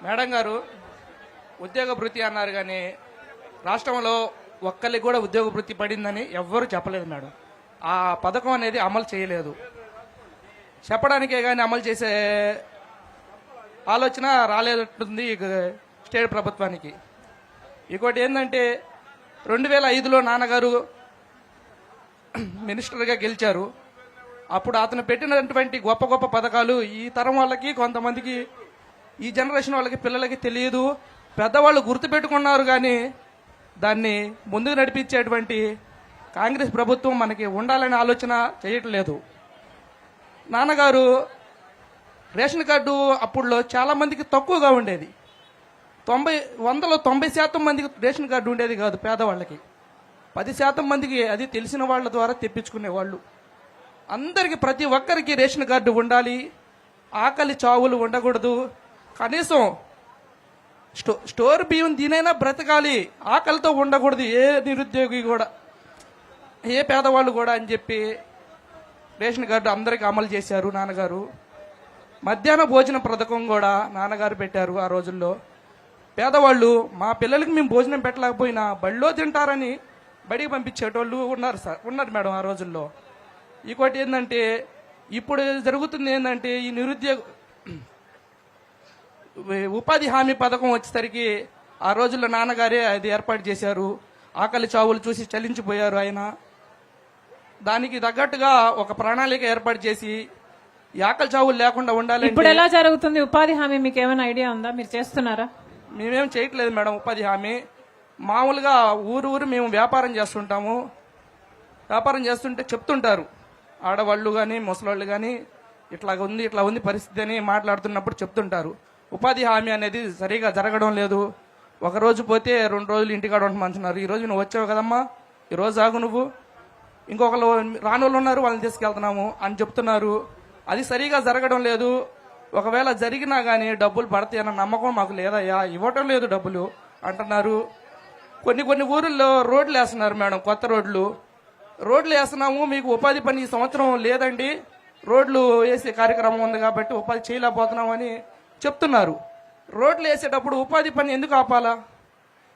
Madam గారు ఉద్యోగ భృతి అన్నారు కానీ రాష్ట్రంలో ఒక్కరికి కూడా ఉద్యోగ భృతి పడిందని ఎవ్వరూ చెప్పలేదు మేడం. ఆ పథకం అనేది అమలు చేయలేదు. చెప్పడానికే కానీ అమలు చేసే ఆలోచన రాలేదంటుంది స్టేట్ ప్రభుత్వానికి. ఇంకోటి ఏంటంటే 2005లో నాన్నగారు మినిస్టర్గా గెలిచారు. అప్పుడు అతను పెట్టినటువంటి గొప్ప గొప్ప పథకాలు ఈ తరం వాళ్ళకి, కొంతమందికి, ఈ జనరేషన్ వాళ్ళకి, పిల్లలకి తెలియదు. పెద్దవాళ్ళు గుర్తుపెట్టుకున్నారు కానీ దాన్ని ముందుకు నడిపించేటువంటి కాంగ్రెస్ ప్రభుత్వం మనకి ఉండాలనే ఆలోచన చేయట్లేదు. నాన్నగారు రేషన్ కార్డు అప్పుడులో చాలా మందికి తక్కువగా ఉండేది. 90% మందికి రేషన్ కార్డు ఉండేది కాదు. పేదవాళ్ళకి 10% మందికి, అది తెలిసిన వాళ్ళ ద్వారా తెప్పించుకునేవాళ్ళు. అందరికి, ప్రతి ఒక్కరికి రేషన్ కార్డు ఉండాలి. ఆకలి చావులు ఉండకూడదు. కనీసం స్టోర్ బియ్యం దీనైనా బ్రతకాలి, ఆకలితో ఉండకూడదు ఏ నిరుద్యోగి కూడా, ఏ పేదవాళ్ళు కూడా అని చెప్పి రేషన్ కార్డు అందరికీ అమలు చేశారు నాన్నగారు. మధ్యాహ్న భోజన పథకం కూడా నాన్నగారు పెట్టారు. ఆ రోజుల్లో పేదవాళ్ళు, మా పిల్లలకి మేము భోజనం పెట్టలేకపోయినా బడిలో తింటారని బడికి పంపించేటోళ్ళు ఉన్నారు మేడం ఆ రోజుల్లో. ఇంకోటి ఏంటంటే ఇప్పుడు జరుగుతుంది ఏంటంటే ఈ నిరుద్యోగ ఉపాధి హామీ పథకం వచ్చేసరికి ఆ రోజుల్లో నాన్నగారే అది ఏర్పాటు చేశారు. ఆకలి చావులు చూసి చలించిపోయారు ఆయన. దానికి తగ్గట్టుగా ఒక ప్రణాళిక ఏర్పాటు చేసి ఈ ఆకలి చావులు లేకుండా ఉండాలి. ఇప్పుడు ఎలా జరుగుతుంది ఉపాధి హామీ? మీకు ఏమైనా ఐడియా ఉందా? మీరు చేస్తున్నారా? మేమేం చేయట్లేదు మేడం ఉపాధి హామీ. మామూలుగా ఊరు మేము వ్యాపారం చేస్తుంటాము. వ్యాపారం చేస్తుంటే చెప్తుంటారు ఆడవాళ్ళు కానీ ముసలాళ్ళు కానీ, ఇట్లా ఉంది పరిస్థితి అని మాట్లాడుతున్నప్పుడు చెప్తుంటారు. ఉపాధి హామీ అనేది సరిగా జరగడం లేదు. ఒక రోజు పోతే 2 రోజులు ఇంటికాడ ఉంటున్నారు. ఈ రోజు నువ్వు వచ్చావు కదమ్మా, ఈ రోజు ఆగు నువ్వు, ఇంకొకరు రానోళ్ళు ఉన్నారు వాళ్ళని తీసుకెళ్తున్నాము అని చెప్తున్నారు. అది సరిగా జరగడం లేదు. ఒకవేళ జరిగినా కానీ డబ్బులు పడతాయి అన్న నమ్మకం మాకు లేదయ్యా, ఇవ్వటం లేదు డబ్బులు అంటున్నారు. కొన్ని ఊరుల్లో రోడ్లు వేస్తున్నారు మేడం, కొత్త రోడ్లు వేస్తున్నాము, మీకు ఉపాధి పని ఈ సంవత్సరం లేదండి, రోడ్లు వేసే కార్యక్రమం ఉంది కాబట్టి ఉపాధి చేయలేకపోతున్నాం అని చెప్తున్నారు. రోడ్లు వేసేటప్పుడు ఉపాధి పని ఎందుకు ఆపాలా?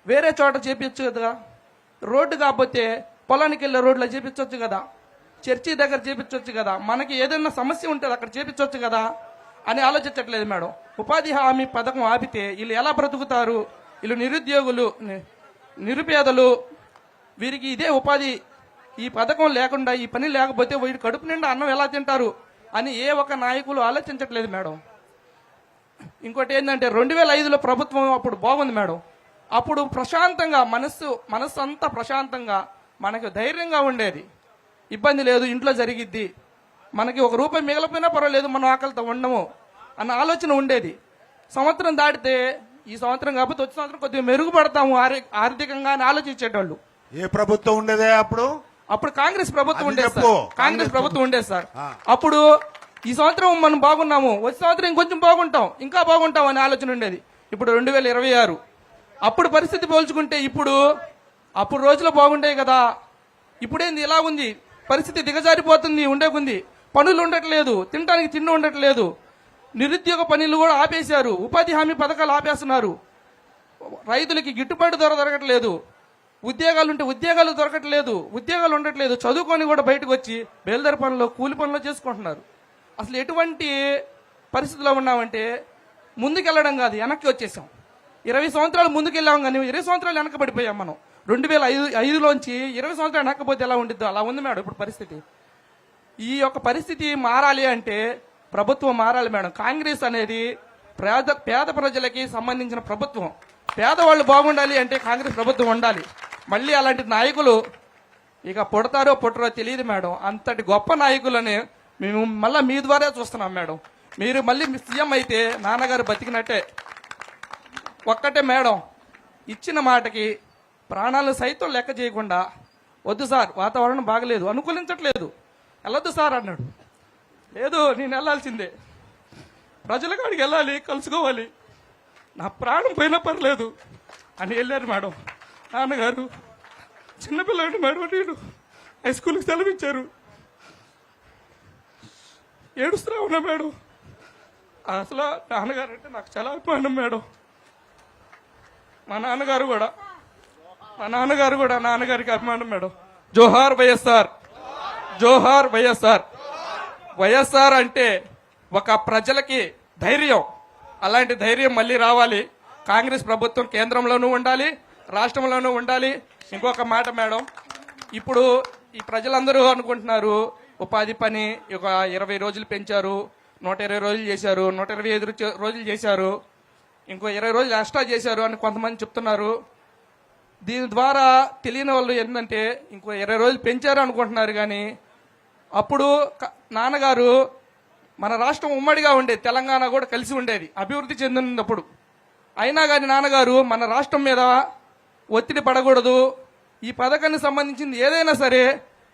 వేరే చోట చేపించచ్చు కదా. రోడ్డు కాకపోతే పొలానికి వెళ్ళే రోడ్లో చేపించవచ్చు కదా, చర్చి దగ్గర చేపించవచ్చు కదా, మనకి ఏదైనా సమస్య ఉంటుంది అక్కడ చేపించవచ్చు కదా అని ఆలోచించట్లేదు మేడం. ఉపాధి హామీ పథకం ఆపితే వీళ్ళు ఎలా బ్రతుకుతారు? వీళ్ళు నిరుద్యోగులు, నిరుపేదలు, వీరికి ఇదే ఉపాధి. ఈ పథకం లేకుండా, ఈ పని లేకపోతే వీడి కడుపు నిండా అన్నం ఎలా తింటారు అని ఏ ఒక్క నాయకులు ఆలోచించట్లేదు మేడం. ఇంకోటి ఏంటంటే 2005లో ప్రభుత్వం అప్పుడు బాగుంది మేడం. అప్పుడు ప్రశాంతంగా మనస్సు అంతా ప్రశాంతంగా, మనకు ధైర్యంగా ఉండేది. ఇబ్బంది లేదు, ఇంట్లో జరిగిద్ది, మనకి ₹1 మిగలపోయినా పర్వాలేదు, మనం ఆకలితో ఉండము అన్న ఆలోచన ఉండేది. సంవత్సరం దాటితే, ఈ సంవత్సరం కాకపోతే వచ్చే సంవత్సరం కొద్దిగా మెరుగుపడతాము ఆర్థికంగా అని ఆలోచించేటోళ్ళు. ఏ ప్రభుత్వం ఉండేదే అప్పుడు కాంగ్రెస్ ప్రభుత్వం ఉండేది సార్. కాంగ్రెస్ ప్రభుత్వం ఉండేది సార్. అప్పుడు ఈ సంవత్సరం మనం బాగున్నాము, వచ్చే సంవత్సరం ఇంకొంచెం బాగుంటాం, ఇంకా బాగుంటాం అనే ఆలోచన ఉండేది. ఇప్పుడు 2026 అప్పుడు పరిస్థితి పోల్చుకుంటే అప్పుడు రోజులు బాగుంటాయి కదా, ఇప్పుడేంది ఇలా ఉంది పరిస్థితి? దిగజారిపోతుంది. ఉండేకుంది, పనులు ఉండట్లేదు, తినడానికి తిండి ఉండట్లేదు, నిరుద్యోగ పనులు కూడా ఆపేశారు, ఉపాధి హామీ పథకాలు ఆపేస్తున్నారు, రైతులకి గిట్టుబాటు ధర దొరకట్లేదు, ఉద్యోగాలుంటే ఉద్యోగాలు దొరకట్లేదు, ఉద్యోగాలు ఉండట్లేదు, చదువుకొని కూడా బయటకు వచ్చి బేల్దారి పనులు, కూలి పనులు చేసుకుంటున్నారు. అసలు ఎటువంటి పరిస్థితిలో ఉన్నామంటే ముందుకెళ్ళడం కాదు, వెనక్కి వచ్చేసాం. 20 సంవత్సరాలు ముందుకెళ్ళాం కానీ 20 సంవత్సరాలు వెనకబడిపోయాం మనం. 2005లోంచి 20 సంవత్సరాలు వెనకపోతే ఎలా ఉండిద్దో అలా ఉంది మేడం ఇప్పుడు పరిస్థితి. ఈ యొక్క పరిస్థితి మారాలి అంటే ప్రభుత్వం మారాలి మేడం. కాంగ్రెస్ అనేది పేద ప్రజలకి సంబంధించిన ప్రభుత్వం. పేదవాళ్ళు బాగుండాలి అంటే కాంగ్రెస్ ప్రభుత్వం ఉండాలి. మళ్ళీ అలాంటి నాయకులు ఇక పుడతారో పుట్టరో తెలియదు మేడం. అంతటి గొప్ప నాయకులని మేము మళ్ళీ మీ ద్వారా చూస్తున్నాం మేడం. మీరు మళ్ళీ సీఎం అయితే నాన్నగారు బతికినట్టే. ఒక్కటే మేడం, ఇచ్చిన మాటకి ప్రాణాలు సైతం లెక్క చేయకుండా, వద్దు సార్ వాతావరణం బాగలేదు, అనుకూలించట్లేదు, వెళ్ళొద్దు సార్ అన్నాడు. లేదు నేను వెళ్ళాల్సిందే, ప్రజల కాడికి వెళ్ళాలి, కలుసుకోవాలి, నా ప్రాణం పోయినా పర్లేదు అని వెళ్ళారు మేడం. నాన్నగారు చిన్నపిల్లాడు మేడం, నేను హై స్కూల్కి సెలవిచ్చారు, ఏడుస్తున్నా ఉన్నా మేడం. అసలు నాన్నగారు అంటే నాకు చాలా అభిమానం మేడం. మా నాన్నగారు కూడా నాన్నగారికి అభిమానం మేడం. జోహార్ వైఎస్ఆర్, జోహార్ వైఎస్ఆర్. వైఎస్ఆర్ అంటే ఒక ప్రజలకి ధైర్యం. అలాంటి ధైర్యం మళ్ళీ రావాలి. కాంగ్రెస్ ప్రభుత్వం కేంద్రంలోనూ ఉండాలి, రాష్ట్రంలోనూ ఉండాలి. ఇంకొక మాట మేడం, ఇప్పుడు ఈ ప్రజలందరూ అనుకుంటున్నారు ఉపాధి పని ఒక 20 రోజులు పెంచారు, 120 రోజులు చేశారు, 125 రోజులు చేశారు, ఇంకో 20 రోజులు ఎక్స్ట్రా చేశారు అని కొంతమంది చెప్తున్నారు. దీని ద్వారా తెలియని వాళ్ళు ఏంటంటే ఇంకో 20 రోజులు పెంచారు అనుకుంటున్నారు. కానీ అప్పుడు నాన్నగారు మన రాష్ట్రం ఉమ్మడిగా ఉండేది, తెలంగాణ కూడా కలిసి ఉండేది, అభివృద్ధి చెందినప్పుడు. అయినా కానీ నాన్నగారు మన రాష్ట్రం మీద ఒత్తిడి పడకూడదు, ఈ పథకానికి సంబంధించింది ఏదైనా సరే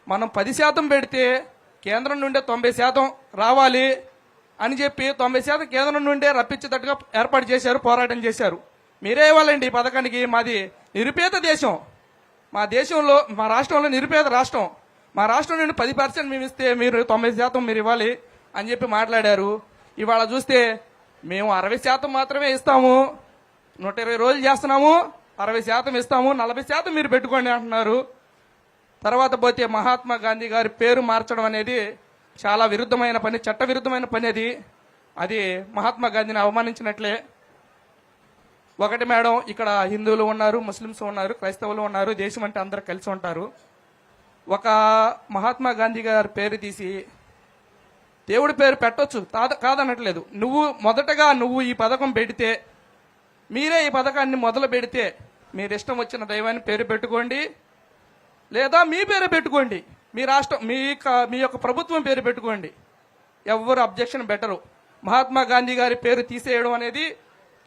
మనం 10% పెడితే కేంద్రం నుండే 90% రావాలి అని చెప్పి 90% కేంద్రం నుండే రప్పించేటట్టుగా ఏర్పాటు చేశారు, పోరాటం చేశారు. మీరే ఇవ్వాలండి ఈ పథకానికి. మాది నిరుపేద దేశం, మా దేశంలో మా రాష్ట్రంలో నిరుపేద రాష్ట్రం. మా రాష్ట్రం నుండి 10% మేము ఇస్తే మీరు 90% మీరు ఇవ్వాలి అని చెప్పి మాట్లాడారు. ఇవాళ చూస్తే మేము 60% మాత్రమే ఇస్తాము, 120 రోజులు చేస్తున్నాము, 60% ఇస్తాము, 40% మీరు పెట్టుకోండి అంటున్నారు. తర్వాత పోతే మహాత్మా గాంధీ గారి పేరు మార్చడం అనేది చాలా విరుద్ధమైన పని, చట్ట విరుద్ధమైన పని. అది మహాత్మా గాంధీని అవమానించినట్లే. ఒకటి మేడం, ఇక్కడ హిందువులు ఉన్నారు, ముస్లింస్ ఉన్నారు, క్రైస్తవులు ఉన్నారు, దేశం అంటే అందరూ కలిసి ఉంటారు. ఒక మహాత్మా గాంధీ గారి పేరు తీసి దేవుడి పేరు పెట్టొచ్చు, కాదనట్లేదు. మొదటగా నువ్వు ఈ పథకం పెడితే, మీరే ఈ పథకాన్ని మొదలు పెడితే మీరు ఇష్టం వచ్చిన దైవాన్ని పేరు పెట్టుకోండి, లేదా మీ పేరు పెట్టుకోండి, మీ రాష్ట్రం మీ యొక్క ప్రభుత్వం పేరు పెట్టుకోండి. ఎవరు అబ్జెక్షన్ పెట్టరు. మహాత్మా గాంధీ గారి పేరు తీసేయడం అనేది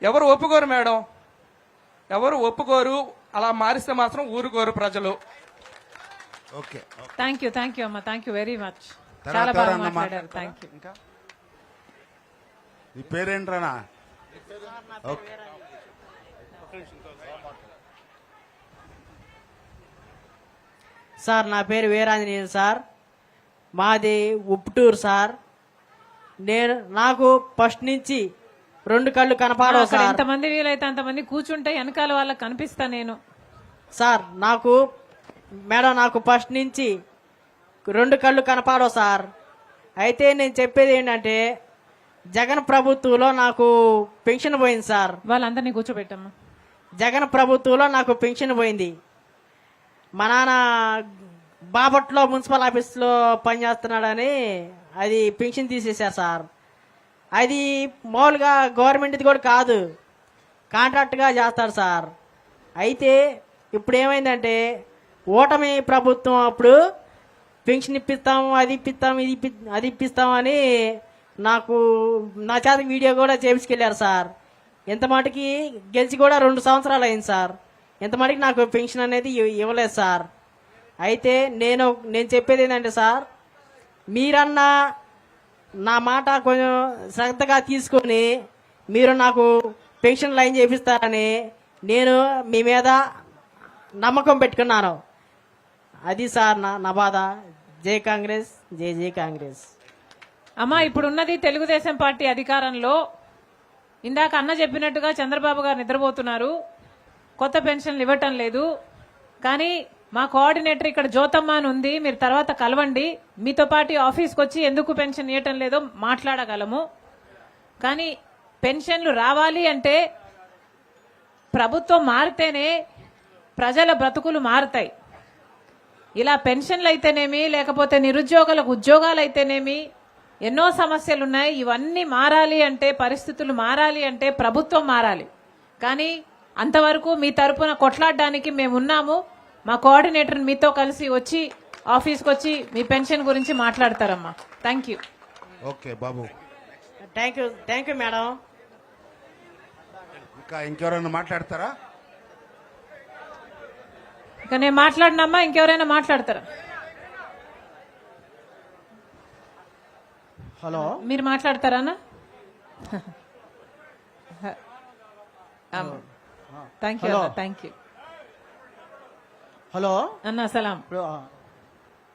ఎవరు ఒప్పుకోరు మేడం, ఎవరు ఒప్పుకోరు. అలా మారిస్తే మాత్రం ఊరుకోరు ప్రజలు. ఓకే, థ్యాంక్ యూ అమ్మా, థ్యాంక్ యూ వెరీ మచ్. చాలా బాగా మాట్లాడారు. Thank you. నీ పేరేంట్రానా? ఓకే. సార్, నా పేరు వీరాంజనేయులు సార్, మాది ఉప్పుటూరు సార్. నాకు ఫస్ట్ నుంచి 2 కళ్ళు కనపడవు సార్. ఎంతమంది వీలైతే అంతమంది కూర్చుంటే వెనకాల వాళ్ళకి కనిపిస్తా నేను. సార్ నాకు ఫస్ట్ నుంచి 2 కళ్ళు కనపడవు సార్. అయితే నేను చెప్పేది ఏంటంటే, జగన్ ప్రభుత్వంలో నాకు పెన్షన్ పోయింది సార్. వాళ్ళందరినీ కూర్చోబెట్టమ్మా. జగన్ ప్రభుత్వంలో నాకు పెన్షన్ పోయింది. మా నాన్న బాపట్లో మున్సిపల్ ఆఫీస్లో పనిచేస్తున్నాడని అది పెన్షన్ తీసేశారు సార్. అది మామూలుగా గవర్నమెంట్ది కూడా కాదు, కాంట్రాక్ట్గా చేస్తాడు సార్. అయితే ఇప్పుడు ఏమైందంటే, ఓటమి ప్రభుత్వం అప్పుడు పెన్షన్ ఇప్పిస్తాము, అది ఇప్పిస్తాం, అది ఇప్పిస్తామని నాకు నా చేత వీడియో కూడా చేపించుకెళ్ళారు సార్. ఎంత మటుకి గెలిచి కూడా 2 సంవత్సరాలు అయింది సార్. ఎంత మటుకి నాకు పెన్షన్ అనేది ఇవ్వలేదు సార్. అయితే నేను చెప్పేది ఏంటంటే సార్, మీరన్నా నా మాట కొంచెం శ్రద్ధగా తీసుకొని మీరు నాకు పెన్షన్ లైన్ చేపిస్తారని నేను మీ మీద నమ్మకం పెట్టుకున్నాను. అది సార్ నా బాధ. జై కాంగ్రెస్, జై కాంగ్రెస్. అమ్మా, ఇప్పుడున్నది తెలుగుదేశం పార్టీ అధికారంలో. ఇందాక అన్న చెప్పినట్టుగా చంద్రబాబు గారు నిద్రపోతున్నారు, కొత్త పెన్షన్లు ఇవ్వటం లేదు. కానీ మా కోఆర్డినేటర్ ఇక్కడ జ్యోతమ్మ అని ఉంది, మీరు తర్వాత కలవండి, మీతో పాటు ఆఫీస్కి వచ్చి ఎందుకు పెన్షన్ ఇవ్వటం లేదో మాట్లాడగలము. కానీ పెన్షన్లు రావాలి అంటే ప్రభుత్వం మారితేనే ప్రజల బ్రతుకులు మారుతాయి. ఇలా పెన్షన్లు అయితేనేమి, లేకపోతే నిరుద్యోగులకు ఉద్యోగాలు అయితేనేమి, ఎన్నో సమస్యలు ఉన్నాయి. ఇవన్నీ మారాలి అంటే, పరిస్థితులు మారాలి అంటే ప్రభుత్వం మారాలి. కానీ అంతవరకు మీ తరపున కొట్లాడడానికి మేము ఉన్నాము. మా కోఆర్డినేటర్ మీతో కలిసి వచ్చి ఆఫీస్కి వచ్చి మీ పెన్షన్ గురించి మాట్లాడతారమ్మా. Thank you. ఓకే బాబు, థ్యాంక్ యూ మేడం. ఇంకెవరైనా మాట్లాడతారా? ఇక నేను మాట్లాడినమ్మా, ఇంకెవరైనా మాట్లాడతారా? హలో, మీరు మాట్లాడతారా? Thank you, thank you. Hello అన్నా సలాం. ఇప్పుడు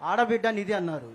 ఆడబిడ్డ నిధి అన్నారు.